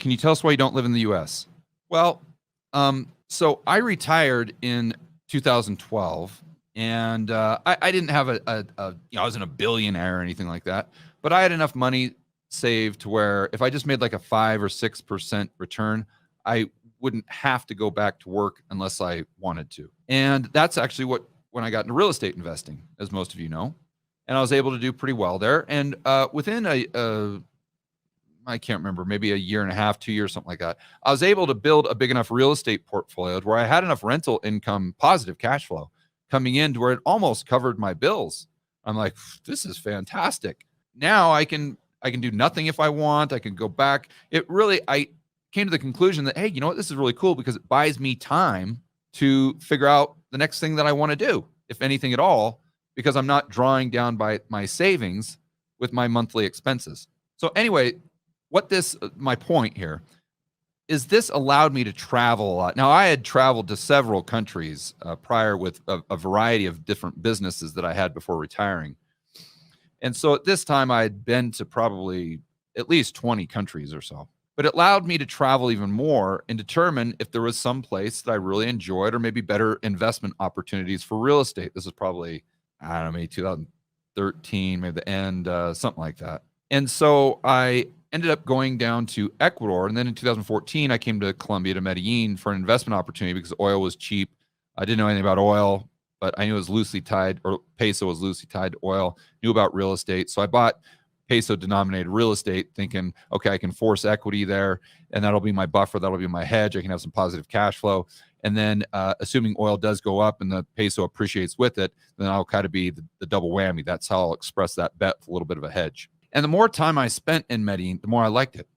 can you tell us why you don't live in the U.S.? Well, so I retired in 2012, and I didn't have I wasn't a billionaire or anything like that, but I had enough money saved to where if I just made like a 5 or 6% return, I wouldn't have to go back to work unless I wanted to. And that's actually when I got into real estate investing, as most of you know, and I was able to do pretty well there. And within I can't remember, maybe a year and a half, 2 years, something like that, I was able to build a big enough real estate portfolio where I had enough rental income, positive cash flow coming in to where it almost covered my bills. I'm like, this is fantastic. Now I can do nothing if I want. I can go back. I came to the conclusion that, hey, you know what? This is really cool because it buys me time to figure out the next thing that I want to do, if anything at all, because I'm not drawing down by my savings with my monthly expenses. So anyway, my point here is this allowed me to travel a lot. Now, I had traveled to several countries prior with a variety of different businesses that I had before retiring. And so at this time, I had been to probably at least 20 countries or so. But it allowed me to travel even more and determine if there was some place that I really enjoyed or maybe better investment opportunities for real estate. This is probably, I don't know, maybe 2013, maybe the end, something like that. And so I ended up going down to Ecuador. And then in 2014, I came to Colombia, to Medellin, for an investment opportunity because oil was cheap. I didn't know anything about oil, but I knew it was loosely tied, or peso was loosely tied to oil, knew about real estate. So I bought peso-denominated real estate thinking, okay, I can force equity there, and that'll be my buffer. That'll be my hedge. I can have some positive cash flow. And then assuming oil does go up and the peso appreciates with it, then I'll kind of be the double whammy. That's how I'll express that bet with a little bit of a hedge. And the more time I spent in Medellin, the more I liked it.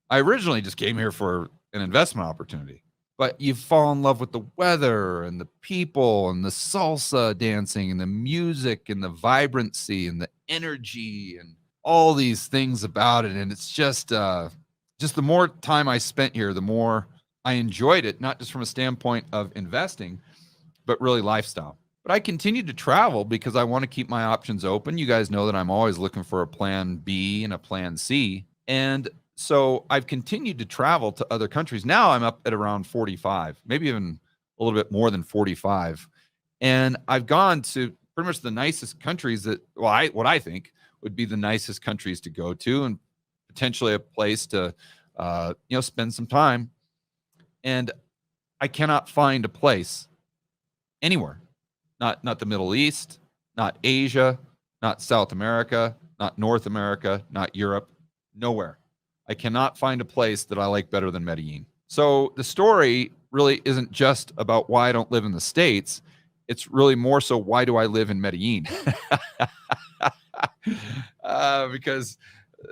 I originally just came here for an investment opportunity, but you fall in love with the weather and the people and the salsa dancing and the music and the vibrancy and the energy and all these things about it. And it's just the more time I spent here, the more I enjoyed it, not just from a standpoint of investing, but really lifestyle. But I continued to travel because I want to keep my options open. You guys know that I'm always looking for a plan B and a plan C. And so I've continued to travel to other countries. Now I'm up at around 45, maybe even a little bit more than 45. And I've gone to pretty much the nicest countries that, what I think would be the nicest countries to go to, and potentially a place to, spend some time. And I cannot find a place anywhere, not the Middle East, not Asia, not South America, not North America, not Europe, nowhere. I cannot find a place that I like better than Medellin. So the story really isn't just about why I don't live in the States. It's really more so, why do I live in Medellin? Because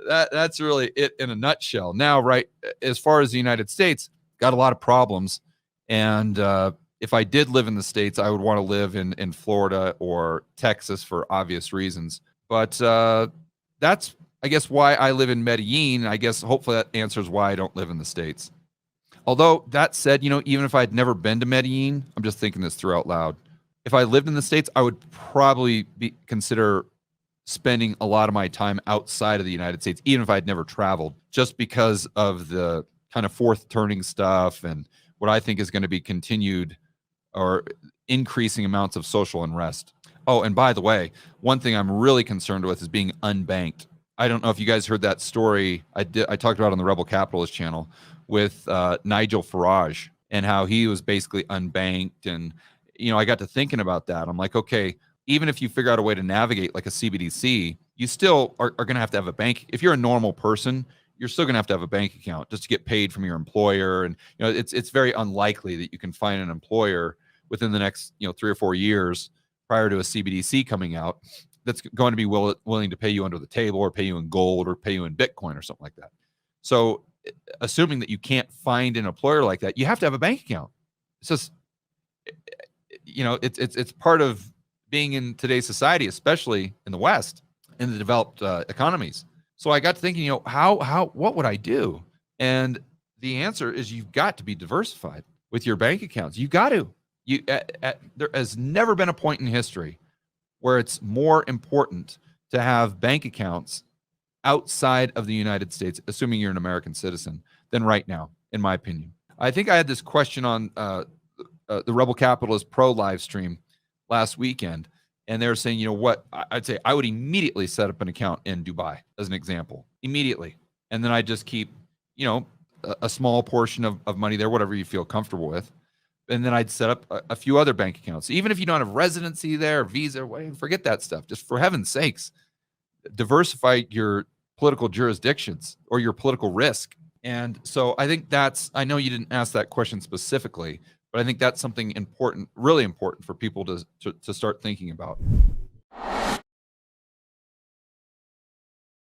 that's really it in a nutshell. Now, right, as far as the United States, got a lot of problems. And if I did live in the States, I would want to live in Florida or Texas for obvious reasons. But that's, I guess, why I live in Medellin. I guess hopefully that answers why I don't live in the States. Although that said, even if I'd never been to Medellin, I'm just thinking this through out loud. If I lived in the States, I would probably consider spending a lot of my time outside of the United States, even if I'd never traveled, just because of the kind of fourth turning stuff and what I think is going to be continued or increasing amounts of social unrest. Oh, and by the way, one thing I'm really concerned with is being unbanked. I don't know if you guys heard that story I talked about on the Rebel Capitalist channel with Nigel Farage and how he was basically unbanked. And, I got to thinking about that. I'm like, okay, even if you figure out a way to navigate like a CBDC, you still are going to have a bank. If you're a normal person, you're still going to have a bank account just to get paid from your employer. And, it's very unlikely that you can find an employer within the next, 3 or 4 years prior to a CBDC coming out that's going to be willing to pay you under the table or pay you in gold or pay you in Bitcoin or something like that. So assuming that you can't find an employer like that, you have to have a bank account. It's just, it's part of being in today's society, especially in the West, in the developed economies. So I got to thinking, what would I do? And the answer is you've got to be diversified with your bank accounts. You got to. There has never been a point in history where it's more important to have bank accounts outside of the United States, assuming you're an American citizen, than right now, in my opinion. I think I had this question on the Rebel Capitalist Pro live stream last weekend, and they were saying, you know what, I'd say I would immediately set up an account in Dubai as an example, immediately. And then I just keep, you know, a small portion of money there, whatever you feel comfortable with. And then I'd set up a few other bank accounts. Even if you don't have residency there, Visa, forget that stuff. Just for heaven's sakes, diversify your political jurisdictions or your political risk. And so I think I know you didn't ask that question specifically, but I think that's something important, really important for people to start thinking about.